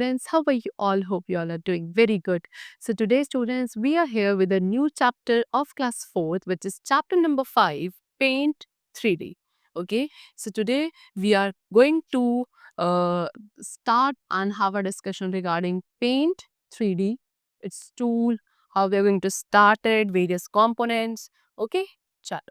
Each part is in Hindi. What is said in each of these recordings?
students. How are you all? Hope you all are doing very good. So, today, students, we are here with a new chapter of class 4th, which is chapter number 5, Paint 3D. Okay, so today we are going to start and have a discussion regarding Paint 3D, its tool, how we are going to start it, various components. Okay, chat.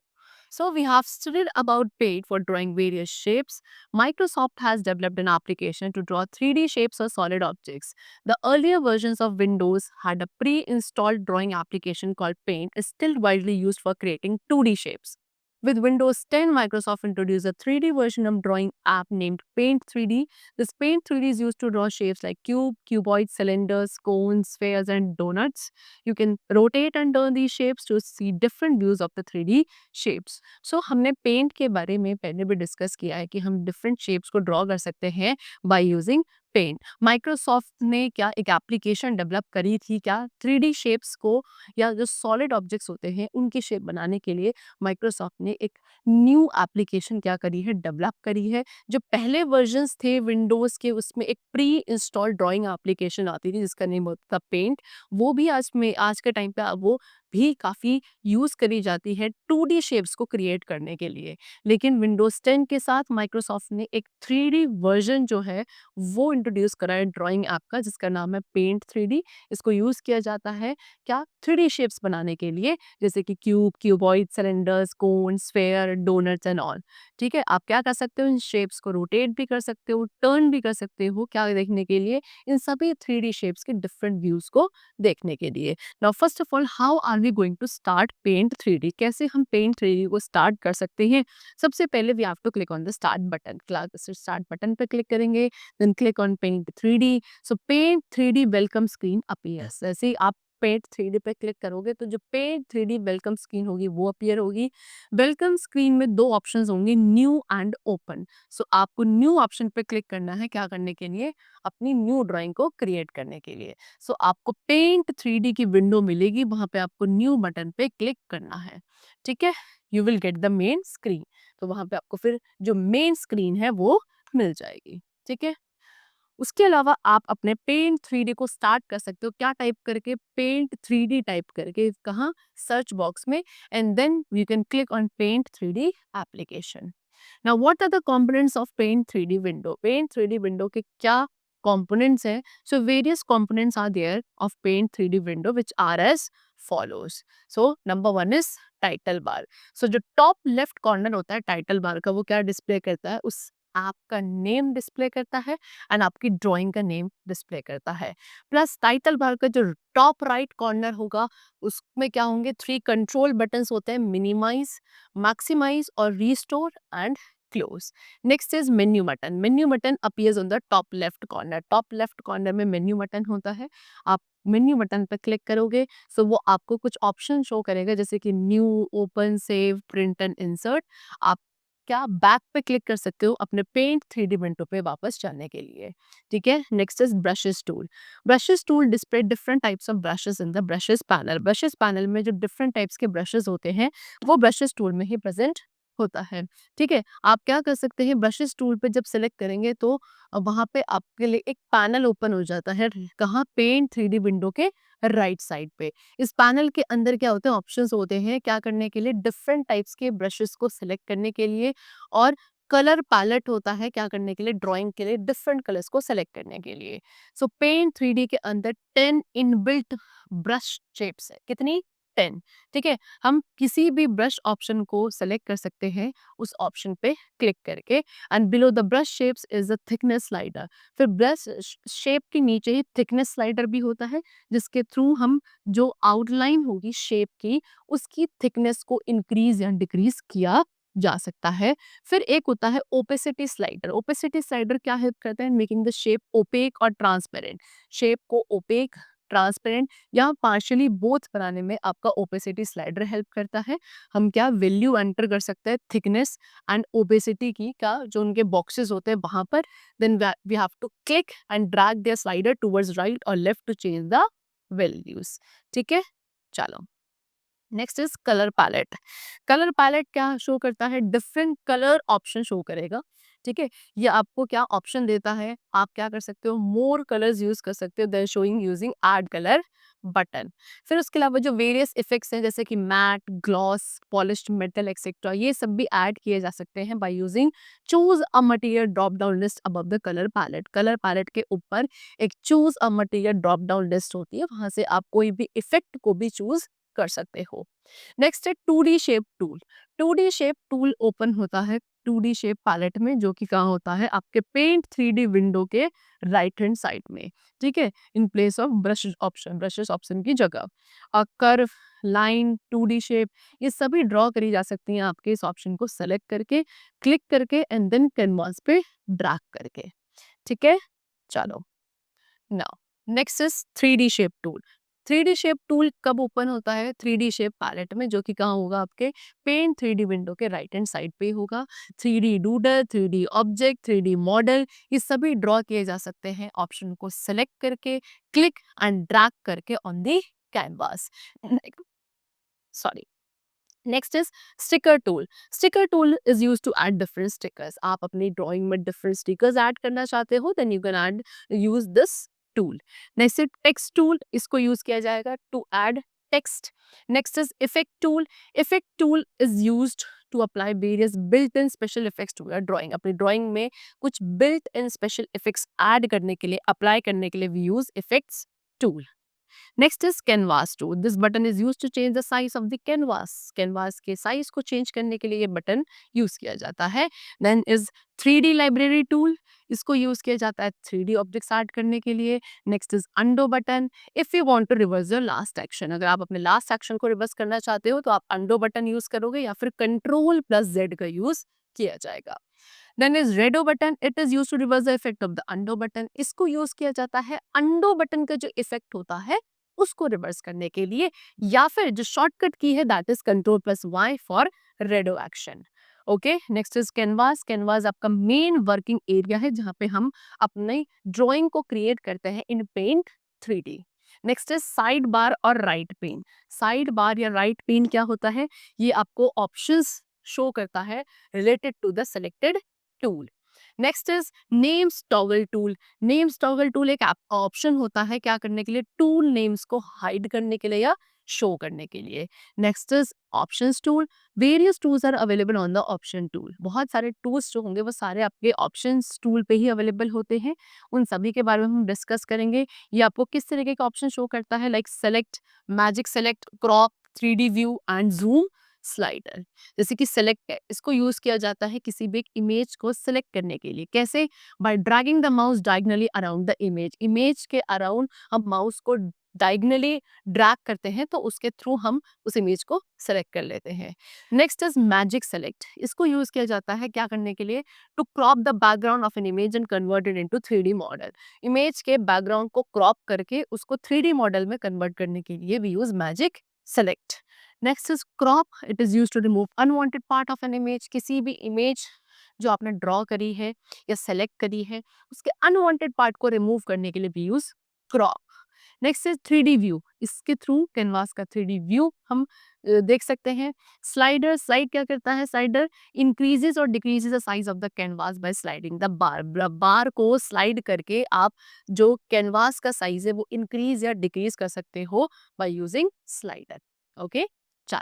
So we have studied about Paint for drawing various shapes. Microsoft has developed an application to draw 3D shapes or solid objects. The earlier versions of Windows had a pre-installed drawing application called Paint, is still widely used for creating 2D shapes. With Windows 10, Microsoft introduced a 3D version of drawing app named Paint 3D. This Paint 3D is used to draw shapes like cube, cuboids, cylinders, cones, spheres, and donuts. You can rotate and turn these shapes to see different views of the 3D shapes. सो हमने पेंट के बारे में पहले भी डिस्कस किया है कि हम डिफरेंट शेप्स को ड्रॉ कर सकते हैं बाय यूजिंग पेंट। माइक्रोसॉफ्ट ने क्या एक एप्लीकेशन डेवलप करी थी क्या 3D शेप्स को या जो सॉलिड ऑब्जेक्ट्स होते हैं उनकी शेप बनाने के लिए माइक्रोसॉफ्ट ने एक न्यू एप्लीकेशन क्या करी है डेवलप करी है। जो पहले वर्जन्स थे विंडोज़ के उसमें एक प्री इंस्टॉल ड्राइंग एप्लीकेशन आती थी जिसका नेम होता था पेंट। वो भी आज के टाइम पे वो भी काफ़ी यूज़ करी जाती है 2D शेप्स को क्रिएट करने के लिए। लेकिन विंडोज़ 10 के साथ माइक्रोसॉफ्ट ने एक 3D वर्ज़न जो है वो इंट्रोड्यूस करा है ड्राइंग ऐप का जिसका नाम है पेंट 3D। इसको यूज़ किया जाता है क्या 3D शेप्स बनाने के लिए जैसे कि cube, cuboid, cylinders, cone, sphere, donuts and all. ठीक है? आप क्या कर सकते हो इन शेप्स को रोटेट भी कर सकते हो, टर्न भी कर सकते हो क्या देखने के लिए इन सभी 3D शेप्स के डिफरेंट व्यूज़ को देखने के लिए। Now first of all how are we going to start paint 3D? कैसे हम पेंट 3D को स्टार्ट कर सकते हैं? सबसे पहले we have to click on the start button. Start button पे क्लिक करेंगे, then click on paint 3D। So paint 3D welcome screen appears. जैसे ही आप पेंट 3D पे क्लिक करोगे तो जो पेंट 3D वेलकम स्क्रीन होगी वो अपीयर होगी। वेलकम स्क्रीन में दो ऑप्शंस होंगे, न्यू एंड ओपन। सो आपको न्यू ऑप्शन पे क्लिक करना है क्या करने के लिए? अपनी न्यू ड्राइंग को क्रिएट करने के लिए। सो आपको पेंट 3D की विंडो मिलेगी, वहां पे आपको न्यू बटन पे क्लिक करना है। ठीक है, you will get the main screen. तो वहां पे आपको फिर जो मेन स्क्रीन है वो मिल जाएगी। ठीक है, उसके अलावा आप अपने पेंट 3D को स्टार्ट कर सकते हो क्या टाइप करके? पेंट 3D टाइप करके कहाँ? सर्च बॉक्स में, and then you can click on paint 3D application. Now, what are the components of Paint 3D window? Paint 3D window के क्या components हैं? So, various components are there of Paint 3D window which are as follows. So, number one is title bar. So, जो top left corner होता है title bar का वो क्या डिस्प्ले करता है? उस आपका नेम डिस्प्ले करता है एंड आपकी ड्राइंग का नेम डिस्प्ले करता है। प्लस टाइटल बार का जो टॉप राइट कॉर्नर होगा उसमें क्या होंगे? 3 कंट्रोल बटन्स होते हैं, minimise, maximize or restore and close. Next is menu button. Menu button appears on the top left corner. Top left corner में menu button होता है। आप मेन्यू बटन पर क्लिक करोगे सो वो आपको कुछ ऑप्शन शो करेगा जैसे कि new, open, save, print and insert. आप क्या बैक पे क्लिक कर सकते हो अपने पेंट 3D विंडो पे वापस जाने के लिए। ठीक है, next is brushes tool. Brushes tool display different types of brushes in the brushes panel. Brushes panel में जो डिफरेंट टाइप्स के ब्रशेस होते हैं वो ब्रशेस टूल में ही प्रेजेंट होता है। ठीक है, आप क्या कर सकते हैं ब्रशेस टूल पे जब सेलेक्ट करेंगे तो वहां पे आपके लिए एक पैनल ओपन हो जाता है। कहाँ? पेंट 3D विंडो के राइट साइड पे। इस पैनल के अंदर क्या होते हैं? ऑप्शंस होते हैं क्या करने के लिए? डिफरेंट टाइप्स के ब्रशेस को सिलेक्ट करने के लिए, और कलर पैलेट होता है क्या करने के लिए? ड्राइंग के लिए डिफरेंट कलर्स को सेलेक्ट करने के लिए। सो पेंट 3D के अंदर 10 इनबिल्ट ब्रश शेप्स है। कितनी? 10। ठीक है, हम किसी भी ब्रश ऑप्शन को सेलेक्ट कर सकते हैं उस ऑप्शन पे क्लिक करके। And below the brush shapes is a thickness slider. फिर ब्रश शेप के नीचे ही थिकनेस स्लाइडर भी होता है जिसके थ्रू हम जो आउटलाइन होगी शेप की उसकी थिकनेस को इंक्रीज या डिक्रीज किया जा सकता है। फिर एक होता है ओपेसिटी स्लाइडर। ओपेसिटी स्लाइडर क्या हेल्प करता है? मेकिंग द शेप ओपेक और ट्रांसपेरेंट। शेप को ओपेक, ट्रांसपेरेंट या पार्शियली बोथ बनाने में आपका ओपेसिटी स्लाइडर हेल्प करता है। हम क्या वैल्यू एंटर कर सकते हैं थिकनेस एंड ओपेसिटी की का जो उनके बॉक्सेस होते हैं वहां पर। Then we have to click and drag there slider towards right और left to change the values. ठीक है, चलो next is colour palette. Colour palette क्या शो करता है? डिफरेंट कलर ऑप्शन शो करेगा। ठीक है, ये आपको क्या ऑप्शन देता है, आप क्या कर सकते हो, मोर कलर्स यूज कर सकते हो then showing using add colour button. फिर उसके अलावा जो वेरियस इफेक्ट्स हैं जैसे कि matte, gloss, polished metal etcetera, ये सब भी ऐड किए जा सकते हैं by using choose a material drop down list above the colour palette. Colour palette के ऊपर एक choose a material drop down list होती है, वहां से आप कोई भी इफेक्ट को भी चूज कर सकते हो। नेक्स्ट है 2D shape tool. 2D shape tool open होता है 2D शेप पैलेट में, जो कि कहाँ होता है, आपके पेंट 3D विंडो के राइट हैंड साइड में। ठीक है, in place of brushes option की जगह कर्व, लाइन, 2D शेप, ये सभी ड्रॉ करी जा सकती हैं आपके इस ऑप्शन को सेलेक्ट करके, क्लिक करके एंड देन कैनवास पे ड्रैग करके। ठीक है, चलो now next is 3D shape tool. 3D shape tool कब ओपन होता है, 3D शेप पैलेट में, जो कि कहाँ होगा, आपके पेंट 3D विंडो के राइट हैंड साइड पे होगा। 3D doodle, 3D object, 3D model, ये सभी ड्रॉ किए जा सकते हैं ऑप्शन को सेलेक्ट करके, क्लिक एंड ड्रैग करके on the canvas. Sorry, next is sticker tool. Sticker tool is use to add different stickers. आप अपनी ड्राइंग में डिफरेंट स्टिकर्स ऐड करना चाहते हो, then you can add use this tool. Next is text tool, इसको यूज किया जाएगा to add text. Next is effect tool. Effect tool is used to apply various built in special effects to your drawing. अपनी ड्राइंग में कुछ built in special effects add करने के लिए, अप्लाई करने के लिए we use effects tool. Next is canvas tool. This button is use to change the size of the canvas. Canvas के साइज को चेंज करने के लिए ये बटन यूज किया जाता है। Then is 3D library tool. इसको यूज किया जाता है 3D ऑब्जेक्ट्स ऐड करने के लिए। Next is undo button. If you want to reverse your last action, अगर आप अपने लास्ट एक्शन को रिवर्स करना चाहते हो तो आप अंडो बटन यूज करोगे या फिर Ctrl+Z का यूज किया जाएगा। Then is redo button. It is use to reverse the effect of the undo button. इसको यूज किया जाता है अंडो बटन का जो इफेक्ट होता है उसको रिवर्स करने के लिए, या फिर जो शॉर्टकट की है that is Ctrl+Y for redo action. Okay, next is canvas. Canvas आपका मेन वर्किंग एरिया है जहां पे हम अपनी ड्राइंग को क्रिएट करते हैं in paint 3D। Next is side bar और राइट पेन। साइड बार या राइट पेन क्या होता है, ये आपको ऑप्शंस शो करता है related to the selected tool. Next is names toggle tool. Names toggle tool एक ऑप्शन होता है क्या करने के लिए, टूल नेम्स को हाइड करने के लिए या शो करने के लिए। Next is options tool. Various tools are available on the option tool. बहुत सारे टूल्स जो होंगे वो सारे आपके ऑप्शंस टूल पे ही अवेलेबल होते हैं, उन सभी के बारे में हम डिस्कस करेंगे। ये आपको किस तरीके का ऑप्शन शो करता है, like select, magic select, crop, 3D view and zoom slider. जैसे कि सेलेक्ट है, इसको यूज किया जाता है किसी भी एक इमेज को सिलेक्ट करने के लिए। कैसे, bye dragging the mouse diagonally around the image. Image के अराउंड हम माउस को डायगनली ड्रैग करते हैं तो उसके थ्रू हम उस इमेज को सेलेक्ट कर लेते हैं। Next is magic select. इसको यूज किया जाता है क्या करने के लिए, to crop the background of an image and convert it into 3D model. Image के बैकग्राउंड को क्रॉप करके उसको 3D मॉडल में कन्वर्ट करने के लिए we use magic select. Next is crop. It is use to remove unwanted part of an image. किसी भी इमेज जो आपने ड्रॉ करी है या सेलेक्ट करी है उसके अनवांटेड पार्ट को रिमूव करने के लिए भी use crop. Next is 3D view. इसके थ्रू कैनवास का 3D व्यू हम देख सकते हैं। स्लाइडर। स्लाइड क्या करता है, स्लाइडर इंक्रीजेस और decreases the size of the canvas by sliding the bar. Bar को स्लाइड करके आप जो कैनवास का साइज है वो इंक्रीज या डिक्रीज कर सकते हो बाय यूजिंग स्लाइडर। ओके, चल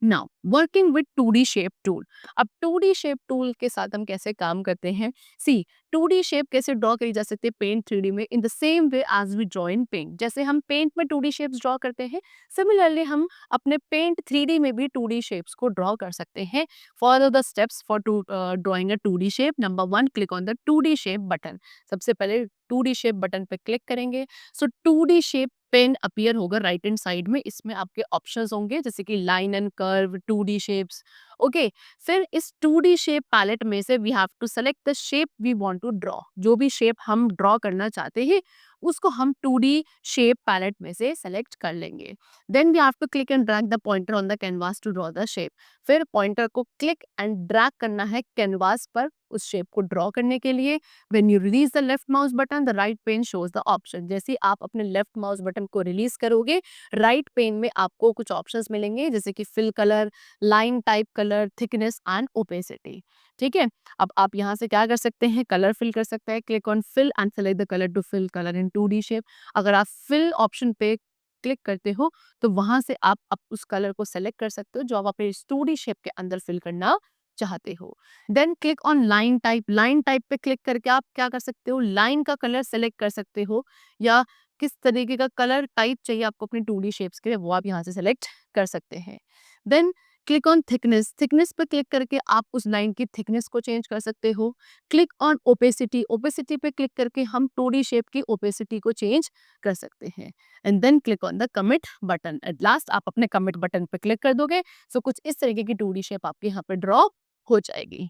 now working with 2D shape tool. अब 2D शेप टूल के साथ हम कैसे काम करते हैं, सी 2D शेप कैसे ड्रॉ करी जा सकती है पेंट 3D में, in the same way as we draw in paint. जैसे हम पेंट में 2D शेप्स ड्रॉ करते हैं, सिमिलरली हम अपने पेंट 3D में भी 2D शेप्स को ड्रॉ कर सकते हैं। Follow the steps for drawing a 2D shape. Number 1, click on the 2D shape button. सबसे पहले 2D शेप बटन पे क्लिक करेंगे। So 2D shape pane appear होगा राइट हैंड साइड में। इसमें आपके ऑप्शंस होंगे जैसे कि line and curve, 2D shapes. Okay, फिर इस 2D शेप पैलेट में से we have to select the shape we want to draw. जो भी शेप हम ड्रॉ करना चाहते हैं उसको हम 2D शेप पैलेट में से सेलेक्ट कर लेंगे। Then we have to click and drag the pointer on the canvas to draw the shape. फिर पॉइंटर को क्लिक एंड ड्रैग करना है कैनवास पर उस शेप को ड्रॉ करने के लिए। When you release the left mouse button the right pane shows the option. जैसे आप अपने लेफ्ट माउस बटन को रिलीज करोगे, राइट पेन में आपको कुछ ऑप्शंस मिलेंगे, जैसे कि fill colour, line type colour, thickness and opacity. ठीक है, अब आप यहाँ से क्या कर सकते हैं, कलर फिल कर सकते हैं। Click on fill and select the colour to fill colour in 2D shape. अगर आप फिल ऑप्शन पे क्लिक करते हो तो वहां से आप उस कलर को सेलेक्ट कर सकते हो जो आप अपने इस 2D शेप के अंदर फिल करना चाहते हो। Then click on line type. Line type पे क्लिक करके आप क्या कर सकते हो, लाइन का कलर सेलेक्ट कर सकते हो, या किस तरीके का कलर टाइप चाहिए आपको अपने 2D शेप्स के लिए, वो आप यहाँ से सेलेक्ट कर सकते हैं। Then click on thickness. Thickness पे क्लिक करके आप उस लाइन की थिकनेस को चेंज कर सकते हो। Click on opacity. ओपेसिटी पे क्लिक करके हम 2D शेप की ओपेसिटी को चेंज कर सकते हैं। And then click on the commit button. At last आप अपने कमिट बटन पे क्लिक कर दोगे, सो कुछ इस तरीके की 2D शेप आपके यहाँ पे ड्रॉ हो जाएगी।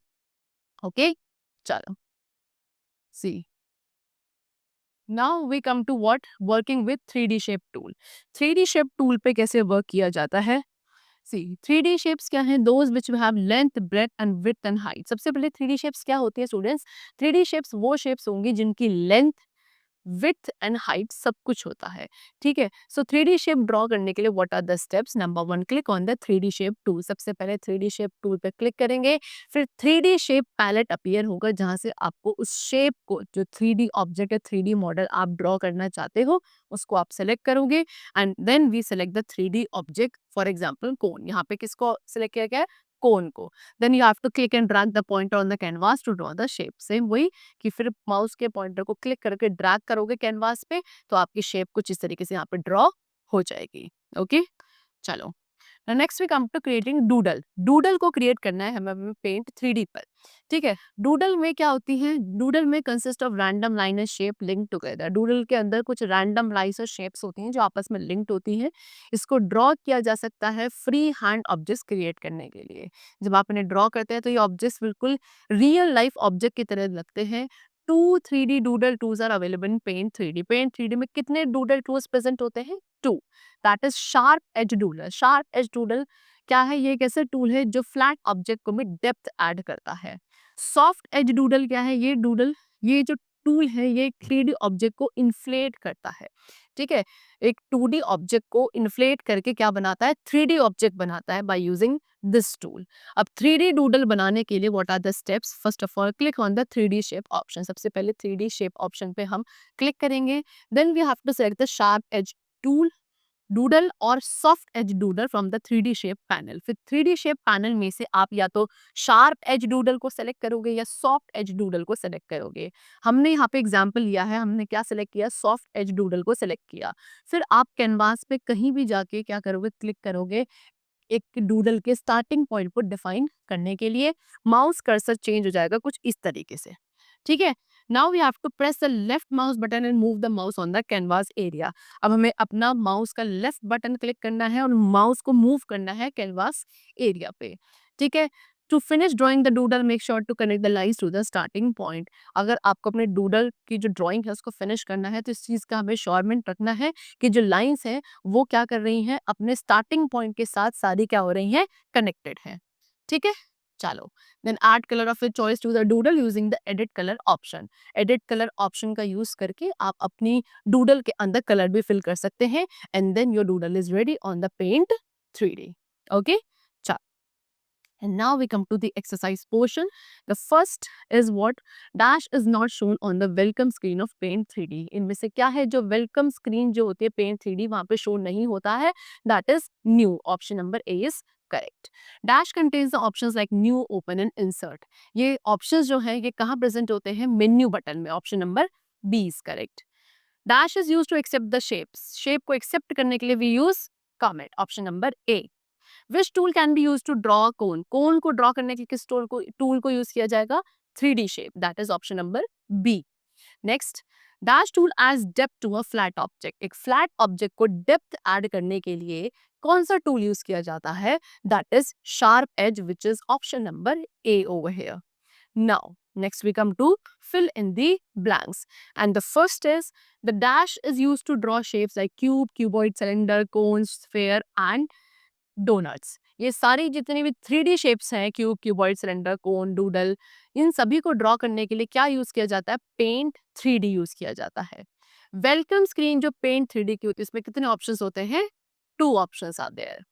ओके, चलो see now we come to what, working with 3D shape tool. 3D shape tool पे कैसे वर्क किया जाता है। सी 3D शेप्स क्या हैं, those which have length, breadth and width and height. सबसे पहले 3D शेप्स क्या होती है स्टूडेंट्स, 3D शेप्स वो शेप्स होंगी जिनकी लेंथ, विड्थ एंड हाइट सब कुछ होता है। ठीक है, सो 3D शेप ड्रॉ करने के लिए what are the steps. Number 1, click on the 3D shape tool. सबसे पहले 3D शेप टूल पे क्लिक करेंगे, फिर 3D शेप पैलेट अपीयर होगा जहां से आपको उस शेप को, जो 3D ऑब्जेक्ट या 3D मॉडल आप ड्रॉ करना चाहते हो, उसको आप सेलेक्ट करोगे and then we select the 3D object. For example cone, यहाँ पे किसको सिलेक्ट किया गया है, कोन को। Then you have to click and drag the pointer on the canvas to draw the shape. Same वही कि फिर माउस के पॉइंटर को क्लिक करके ड्रैग करोगे कैनवास पे तो आपकी शेप कुछ इस तरीके से यहाँ पे ड्रॉ हो जाएगी। ओके, चलो next we come to creating doodle. Doodle को क्रिएट करना है हमें पेंट 3D पर। ठीक है, डूडल में क्या होती है, डूडल में consist of random line and shape link together. Doodle के अंदर कुछ रैंडम लाइन्स और शेप्स होती हैं जो आपस में लिंक्ड होती हैं। इसको ड्रॉ किया जा सकता है फ्री हैंड ऑब्जेक्ट्स क्रिएट करने के लिए। जब आप इन्हें ड्रॉ करते हैं तो ये ऑब्जेक्ट्स बिल्कुल रियल लाइफ ऑब्जेक्ट की तरह लगते हैं। 2 3D doodle tools are available in paint 3D। Paint 3D में कितने डूडल टूल्स प्रेजेंट होते हैं, 2। That is sharp edge doodle. Sharp edge doodle क्या है, ये एक ऐसा टूल है जो फ्लैट ऑब्जेक्ट को में डेप्थ ऐड करता है। सॉफ्ट एज डूडल क्या है, ये डूडल, ये जो टूल है ये 3D ऑब्जेक्ट को इन्फ्लेट करता है। ठीक है, एक 2D ऑब्जेक्ट को इन्फ्लेट करके क्या बनाता है, 3D ऑब्जेक्ट बनाता है बाय यूजिंग दिस टूल। अब 3D डूडल बनाने के लिए what are the steps. First of all click on the 3D shape option. सबसे पहले 3D शेप ऑप्शन पे हम क्लिक करेंगे। Then we have to select the sharp edge tool, doodle और soft edge doodle from the 3D shape panel. फिर 3D शेप पैनल में से आप या तो शार्प एज डूडल को सेलेक्ट करोगे या सॉफ्ट एज डूडल को सेलेक्ट करोगे। हमने यहाँ पे एग्जांपल लिया है, हमने क्या सेलेक्ट किया, सॉफ्ट एज डूडल को सेलेक्ट किया। फिर आप कैनवास पे कहीं भी जाके क्या करोगे, क्लिक करोगे एक डूडल के स्टार्टिंग पॉइंट को डिफाइन करने के लिए। माउस कर्सर चेंज हो जाएगा कुछ इस तरीके से। ठीक है, now we have to press the left mouse button and move the mouse on the canvas area. अब हमें अपना माउस का लेफ्ट बटन क्लिक करना है और माउस को मूव करना है कैनवास एरिया पे। ठीक है, to finish drawing the doodle make sure to connect the lines to the starting point. अगर आपको अपने डूडल की जो ड्राइंग है उसको फिनिश करना है तो इस चीज़ का हमें श्योरमेंट रखना है कि जो लाइन्स हैं वो क्या कर रही हैं, अपने स्टार्टिंग पॉइंट के साथ सारी क्या हो रही हैं, कनेक्टेड है। ठीक है, चलो then add colour of your choice to the doodle using the edit colour option. Edit colour option का यूज करके आप अपनी डूडल के अंदर कलर भी फिल कर सकते हैं and then your doodle is ready on the paint 3D। Okay, चलो and now we come to the exercise portion. The first is what, dash is not shown on the welcome screen of paint 3D। इनमें से क्या है जो welcome screen जो होती है paint 3D वहां पे शो नहीं होता है, that is new। option number A is correct। dash contains the options like new, open and insert। ये options जो है ये कहाँ present होते हैं, menu button में। option number B is correct। dash is used to accept the shapes। shape को accept करने के लिए we use comment। option number A। Which tool can be use to draw cone. Cone को ड्रॉ करने के लिए किस टूल को यूज किया जाएगा, 3D shape. That is option number B. Next, dash tool as depth to a flat object. एक फ्लैट ऑब्जेक्ट को डेप्थ ऐड करने के लिए कौन सा टूल यूज किया जाता है, that is sharp edge, which is option number A over here. Now Next, we come to fill in the blanks. And the first is the dash is used to draw shapes like cube, cuboid, cylinder, cone, sphere, and donuts. ये सारी जितनी भी 3D शेप्स हैं, cube, cuboid, cylinder, cone, doodle, इन सभी को ड्रॉ करने के लिए क्या यूज किया जाता है? पेंट 3D यूज किया जाता है। वेलकम स्क्रीन जो पेंट 3D की होती है, इसमें कितने ऑप्शंस होते हैं? 2 options are there.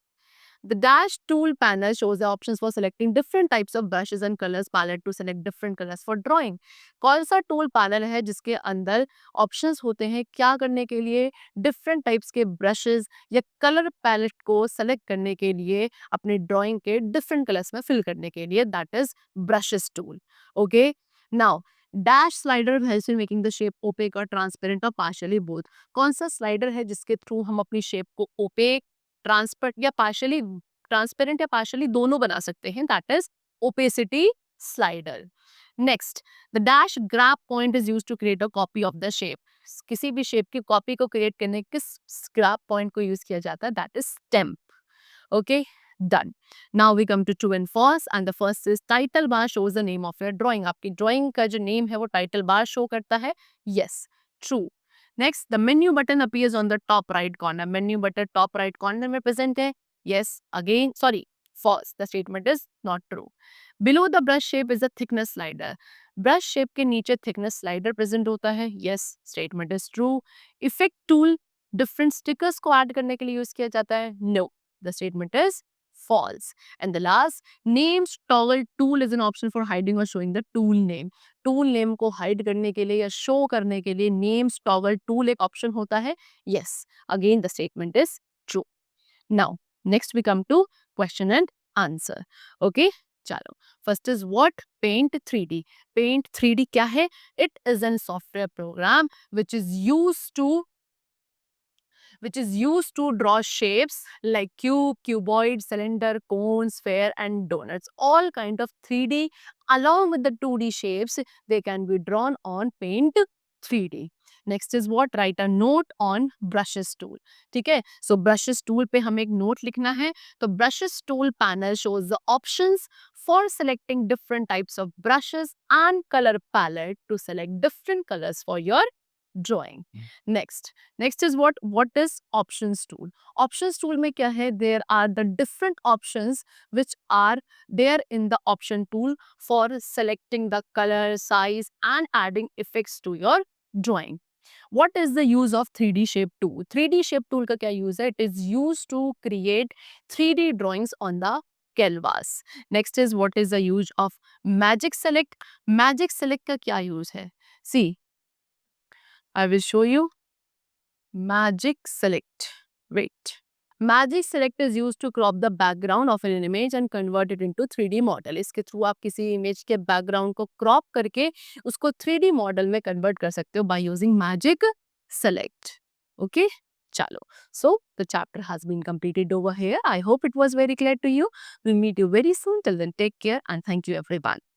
The dash tool panel shows the options for selecting different types of brushes and colors palette to select different colors for drawing. कौन सा टूल पैनल है जिसके अंदर ऑप्शंस होते हैं क्या करने के लिए? डिफरेंट टाइप्स के ब्रशेस या कलर पैलेट को सेलेक्ट करने के लिए, अपने ड्राइंग के डिफरेंट कलर्स में फिल करने के लिए, that is brushes tool. Okay, now dash slider helps in making the shape opaque और ट्रांसपेरेंट और पार्शियली बोथ। कौन सा स्लाइडर है जिसके थ्रू हम अपनी शेप को ओपेक, ट्रांसपेरेंट या पार्शियली ट्रांसपेरेंट या पार्शियली दोनों बना सकते हैं? That is opacity slider. Next, the dash grab point is used to create a copy of the shape. किसी भी शेप की कॉपी को क्रिएट करने किस ग्रैब पॉइंट को यूज किया जाता है? That is stamp. Okay, done. Now we come to true and false and the first is title bar shows the name of your drawing. आपकी ड्राइंग का जो नेम है वो टाइटल बार शो करता है। Yes, true. Next, the menu button appears on the top right corner. Menu button top right corner में प्रेजेंट है। Yes, again, sorry, false. The statement is not true. Below the brush shape is a thickness slider. Brush shape के नीचे thickness slider present होता है। Yes, statement is true. Effect tool different stickers को add करने के लिए use किया जाता है। No, the statement is false. And the last, names toggle tool is an option for hiding or showing the tool name. Tool name को hide करने के लिए या show करने के लिए names toggle tool एक option होता है। Yes, again the statement is true. Now, next we come to question and answer. Okay, chalo. First is what? Paint 3D. Paint 3D क्या है? It is a software program which is used to draw shapes like cube, cuboid, cylinder, cone, sphere, and donuts. All kind of 3D along with the 2D shapes, they can be drawn on Paint 3D. Next is what? Right a note on brushes tool. ठीक है, सो ब्रशेस टूल पे हमें एक नोट लिखना है। तो brushes tool panel shows the options for selecting different types of brushes and colour palette to select different colours for your drawing. Next is what is options tool? Options tool में क्या है? There are the different options which are there in the option tool for selecting the color, size and adding effects to your drawing. What is the use of 3D shape tool? 3D shape tool का क्या use है? It is used to create 3D drawings on the canvas. Next is what is the use of magic select? Magic select का क्या use है? See, I will show you magic select. Wait. Magic select is used to crop the background of an image and convert it into 3D model. इसके थ्रू आप किसी इमेज के बैकग्राउंड को क्रॉप करके उसको 3D मॉडल में कन्वर्ट कर सकते हो by using magic select. Okay? Chalo. So the chapter has been completed over here. I hope it was very clear to you. We'll meet you very soon. Till then, take care and thank you everyone.